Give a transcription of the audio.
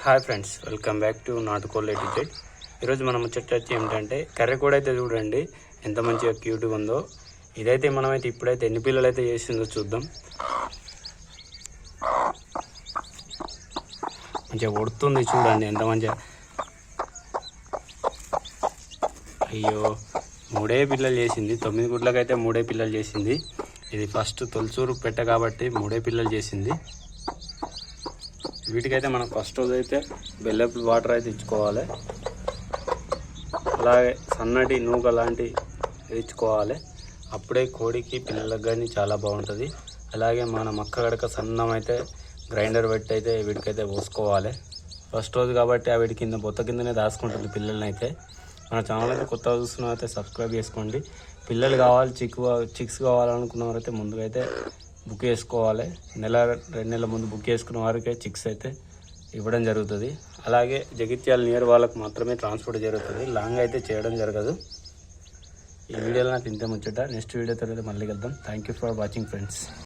Hi friends, welcome back to నాటుకోళ్ళ ticket. ఈరోజు మనం ముచ్చట వచ్చి ఏమిటంటే కర్రీ కూడా అయితే చూడండి ఎంత మంచిగా క్యూట్గా ఉందో. ఇదైతే మనమైతే ఇప్పుడైతే ఎన్ని పిల్లలు అయితే చేసిందో చూద్దాం. మంచిగా కొడుతుంది చూడండి ఎంత మంచిగా. అయ్యో, 3 పిల్లలు చేసింది. 9 గుడ్లకైతే 3 పిల్లలు చేసింది. ఇది ఫస్ట్ తొలసూరు పెట్ట కాబట్టి 3 పిల్లలు చేసింది. వీటికైతే మనం ఫస్ట్ రోజు అయితే బెల్లపు వాటర్ అయితే ఇచ్చుకోవాలి. అలాగే సన్నటి నూక లాంటి ఇచ్చుకోవాలి. అప్పుడే కోడికి పిల్లలకు కానీ చాలా బాగుంటుంది. అలాగే మన మక్క గడక సన్నం అయితే గ్రైండర్ పెట్టి అయితే వీటికైతే పోసుకోవాలి. ఫస్ట్ రోజు కాబట్టి ఆ వీటి కింద బొత్త కిందనే దాచుకుంటుంది పిల్లల్ని. అయితే మన ఛానల్ అయితే కొత్తగా చూస్తున్న అయితే సబ్స్క్రైబ్ చేసుకోండి. పిల్లలు కావాలి, చిక్స్ కావాలనుకున్న వారైతే ముందుగా అయితే బుక్ చేసుకోవాలి. 1-2 నెలల ముందు బుక్ చేసుకున్న వారికే చిక్స్ అయితే ఇవ్వడం జరుగుతుంది. అలాగే జగిత్యాల నియర్ వాళ్ళకు మాత్రమే ట్రాన్స్పోర్ట్ జరుగుతుంది, లాంగ్ అయితే చేయడం జరగదు. ఈ వీడియోలో నాకు ఇంతే ముచ్చట. నెక్స్ట్ వీడియో తర్వాత మళ్ళీ కలుద్దాం. Thank you for watching friends.